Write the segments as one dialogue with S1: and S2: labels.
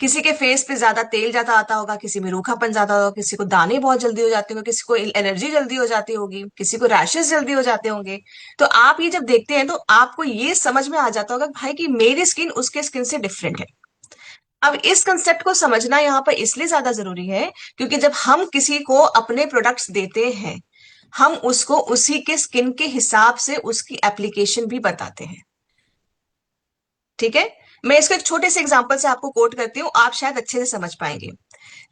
S1: किसी के फेस पे ज्यादा तेल ज्यादा आता होगा, किसी में रूखापन ज्यादा होगा, किसी को दाने बहुत जल्दी हो जाते होंगे, किसी को एलर्जी जल्दी हो जाती होगी, किसी को रैशेस जल्दी हो जाते होंगे। तो आप ये जब देखते हैं तो आपको ये समझ में आ जाता होगा भाई कि मेरी स्किन उसके स्किन से डिफरेंट है। अब इस कंसेप्ट को समझना यहाँ पर इसलिए ज्यादा जरूरी है क्योंकि जब हम किसी को अपने प्रोडक्ट्स देते हैं, हम उसको उसी के स्किन के हिसाब से उसकी एप्लीकेशन भी बताते हैं। ठीक है। मैं इसको एक छोटे से एग्जांपल से आपको कोट करती हूँ, आप शायद अच्छे से समझ पाएंगे।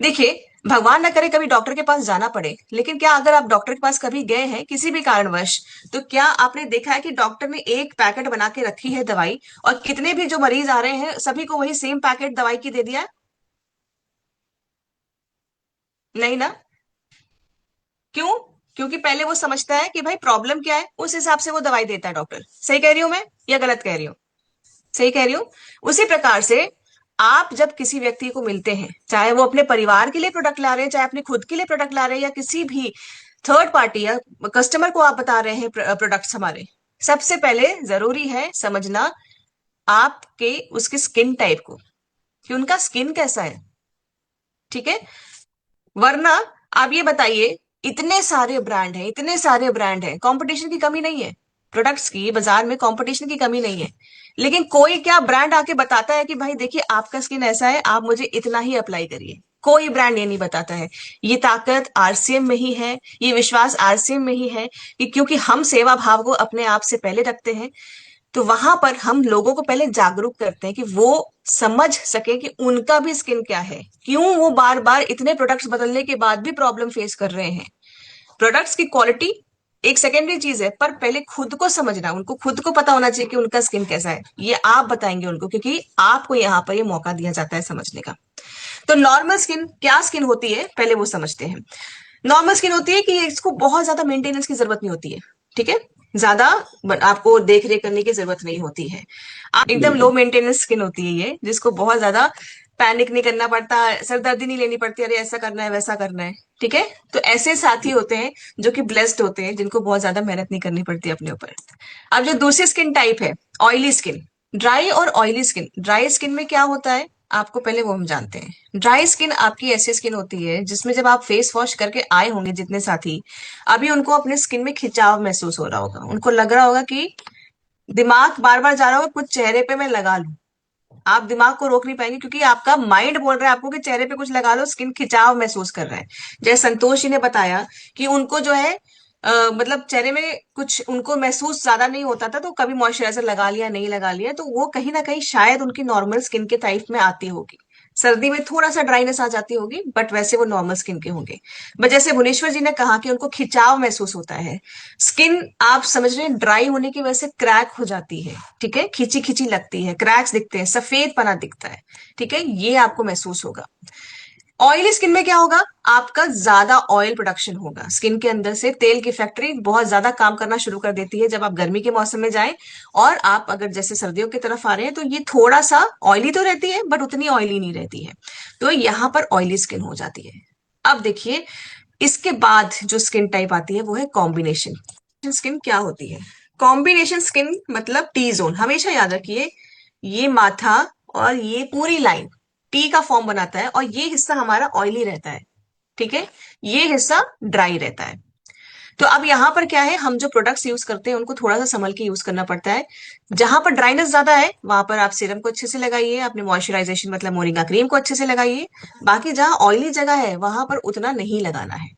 S1: देखिए, भगवान ना करे कभी डॉक्टर के पास जाना पड़े, लेकिन क्या अगर आप डॉक्टर के पास कभी गए हैं किसी भी कारणवश, तो क्या आपने देखा है कि डॉक्टर ने एक पैकेट बना के रखी है दवाई, और कितने भी जो मरीज आ रहे हैं सभी को वही सेम पैकेट दवाई की दे दिया है? नहीं ना। क्यों? क्योंकि पहले वो समझता है कि भाई प्रॉब्लम क्या है, उस हिसाब से वो दवाई देता है डॉक्टर। सही कह रही हूं मैं या गलत कह रही हूँ? सही कह रही हूँ। उसी प्रकार से आप जब किसी व्यक्ति को मिलते हैं, चाहे वो अपने परिवार के लिए प्रोडक्ट ला रहे हैं, चाहे अपने खुद के लिए प्रोडक्ट ला रहे हैं, या किसी भी थर्ड पार्टी या कस्टमर को आप बता रहे हैं प्रोडक्ट्स हमारे, सबसे पहले जरूरी है समझना आपके उसके स्किन टाइप को, कि उनका स्किन कैसा है। ठीक है। वरना आप ये बताइए, इतने सारे ब्रांड हैं, इतने सारे ब्रांड हैं, कंपटीशन की कमी नहीं है, प्रोडक्ट्स की बाजार में कंपटीशन की कमी नहीं है, लेकिन कोई क्या ब्रांड आके बताता है कि भाई देखिए आपका स्किन ऐसा है, आप मुझे इतना ही अप्लाई करिए? कोई ब्रांड ये नहीं बताता है। ये ताकत आरसीएम में ही है, ये विश्वास आरसीएम में ही है कि क्योंकि हम सेवा भाव को अपने आप से पहले रखते हैं, तो वहां पर हम लोगों को पहले जागरूक करते हैं कि वो समझ सके कि उनका भी स्किन क्या है, क्यों वो बार बार इतने प्रोडक्ट्स बदलने के बाद भी प्रॉब्लम फेस कर रहे हैं। प्रोडक्ट्स की क्वालिटी एक सेकेंडरी चीज है, पर पहले खुद को समझना, उनको खुद को पता होना चाहिए कि उनका स्किन कैसा है। ये आप बताएंगे उनको, क्योंकि आपको यहाँ पर ये मौका दिया जाता है समझने का। तो नॉर्मल स्किन क्या स्किन होती है पहले वो समझते हैं। नॉर्मल स्किन होती है कि इसको बहुत ज्यादा मेंटेनेंस की जरूरत नहीं होती है। ठीक है। ज्यादा आपको देख रेख करने की जरूरत नहीं होती है। आप एकदम लो
S2: बिल्कुल।
S1: मेंटेनेंस स्किन होती है ये, जिसको बहुत ज्यादा पैनिक नहीं करना पड़ता, सरदर्दी नहीं लेनी पड़ती, अरे ऐसा करना है वैसा करना है। ठीक है। तो ऐसे साथी होते हैं जो कि ब्लेस्ड होते हैं, जिनको बहुत ज्यादा मेहनत नहीं करनी पड़ती अपने ऊपर। अब जो दूसरी स्किन टाइप है, ऑयली स्किन, ड्राई और ऑयली स्किन। ड्राई स्किन में क्या होता है, आपको पहले वो हम जानते हैं। ड्राई स्किन आपकी ऐसी स्किन होती है जिसमें जब आप फेस वॉश करके आए होंगे जितने साथी, अभी उनको अपने स्किन में खिंचाव महसूस हो रहा होगा, उनको लग रहा होगा कि दिमाग बार बार जा रहा होगा कुछ चेहरे पे मैं लगा लूं। आप दिमाग को रोक नहीं पाएंगे क्योंकि आपका माइंड बोल रहा है आपको कि चेहरे पे कुछ लगा लो, स्किन खिंचाव महसूस कर रहा है। जैसे संतोष जी ने बताया कि उनको जो है मतलब चेहरे में कुछ उनको महसूस ज्यादा नहीं होता था, तो कभी मॉइस्चराइजर लगा लिया नहीं लगा लिया, तो वो कहीं ना कहीं शायद उनकी नॉर्मल स्किन के टाइप में आती होगी। सर्दी में थोड़ा सा ड्राइनेस आ जाती होगी, बट वैसे वो नॉर्मल स्किन के होंगे। बट जैसे भुवनेश्वर जी ने कहा कि उनको खिंचाव महसूस होता है, स्किन आप समझ रहे हैं ड्राई होने की वजह से क्रैक हो जाती है। ठीक है, खींची खींची लगती है, क्रैक्स दिखते हैं, सफेद पना दिखता है। ठीक है, ये आपको महसूस होगा। ऑयली स्किन में क्या होगा, आपका ज्यादा ऑयल प्रोडक्शन होगा, स्किन के अंदर से तेल की फैक्ट्री बहुत ज्यादा काम करना शुरू कर देती है जब आप गर्मी के मौसम में जाएं। और आप अगर जैसे सर्दियों की तरफ आ रहे हैं तो ये थोड़ा सा ऑयली तो रहती है, बट उतनी ऑयली नहीं रहती है। तो यहाँ पर ऑयली स्किन हो जाती है। अब देखिए, इसके बाद जो स्किन टाइप आती है वो है कॉम्बिनेशन स्किन। क्या होती है कॉम्बिनेशन स्किन? मतलब टी जोन, हमेशा याद रखिए, ये माथा और ये पूरी लाइन टी का फॉर्म बनाता है, और ये हिस्सा हमारा ऑयली रहता है। ठीक है। ये हिस्सा ड्राई रहता है। तो अब यहाँ पर क्या है, हम जो प्रोडक्ट्स यूज करते हैं उनको थोड़ा सा संभल के यूज करना पड़ता है। जहां पर ड्राइनेस ज्यादा है वहां पर आप सीरम को अच्छे से लगाइए, अपने मॉइस्चराइजेशन मतलब मोरिंगा क्रीम को अच्छे से लगाइए। बाकी जहां ऑयली जगह है वहां पर उतना नहीं लगाना है।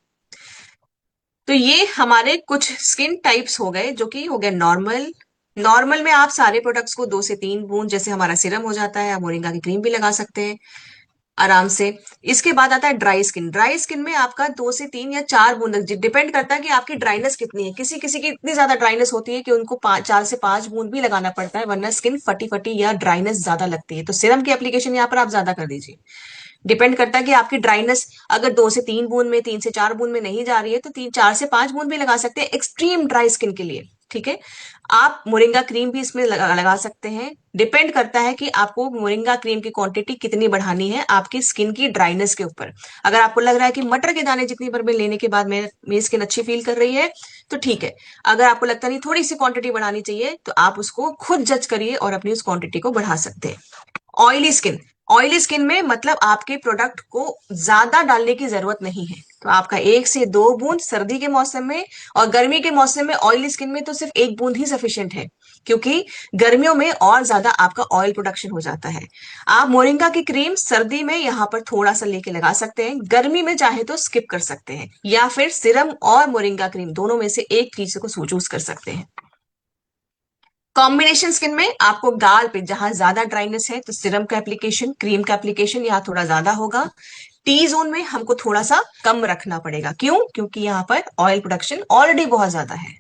S1: तो ये हमारे कुछ स्किन टाइप्स हो गए, जो कि हो गए नॉर्मल। नॉर्मल में आप सारे प्रोडक्ट्स को 2 से 3 बूंद, जैसे हमारा सीरम हो जाता है, आप मोरिंगा की क्रीम भी लगा सकते हैं आराम से। इसके बाद आता है ड्राई स्किन। ड्राई स्किन में आपका 2 से 3 या 4 बूंद, डिपेंड करता है कि आपकी ड्राइनेस कितनी है। किसी किसी की इतनी ज्यादा ड्राइनेस होती है कि उनको 4 से 5 बूंद भी लगाना पड़ता है, वरना स्किन फटी फटी या ड्राइनेस ज्यादा लगती है, तो सीरम की एप्लीकेशन यहाँ पर आप ज्यादा कर दीजिए। डिपेंड करता है कि आपकी ड्राइनेस अगर 2 से 3 बूंद में, 3 से 4 बूंद में नहीं जा रही है, तो 4 से 5 बूंद भी लगा सकते हैं एक्सट्रीम ड्राई स्किन के लिए। ठीक है। आप मोरिंगा क्रीम भी इसमें लगा सकते हैं। डिपेंड करता है कि आपको मोरिंगा क्रीम की क्वांटिटी कितनी बढ़ानी है आपकी स्किन की ड्राइनेस के ऊपर। अगर आपको लग रहा है कि मटर के दाने जितनी बार में लेने के बाद मेरी स्किन अच्छी फील कर रही है, तो ठीक है। अगर आपको लगता नहीं थोड़ी सी क्वांटिटी बढ़ानी चाहिए, तो आप उसको खुद जज करिए और अपनी उस क्वांटिटी को बढ़ा सकते हैं। ऑयली स्किन, ऑयली स्किन में मतलब आपके प्रोडक्ट को ज्यादा डालने की जरूरत नहीं है, तो आपका 1 से 2 बूंद सर्दी के मौसम में, और गर्मी के मौसम में ऑयली स्किन में तो सिर्फ 1 बूंद ही सफिशिएंट है, क्योंकि गर्मियों में और ज्यादा आपका ऑयल प्रोडक्शन हो जाता है। आप मोरिंगा की क्रीम सर्दी में यहाँ पर थोड़ा सा लेके लगा सकते हैं, गर्मी में चाहे तो स्किप कर सकते हैं, या फिर सिरम और मोरिंगा क्रीम दोनों में से एक चीज को चूज कर सकते हैं। कॉम्बिनेशन स्किन में आपको गाल पे जहां ज्यादा ड्राइनेस है तो सिरम का एप्लीकेशन, क्रीम का एप्लीकेशन यहाँ थोड़ा ज्यादा होगा। टी जोन में हमको थोड़ा सा कम रखना पड़ेगा, क्यों? क्योंकि यहाँ पर ऑयल प्रोडक्शन ऑलरेडी बहुत ज्यादा है।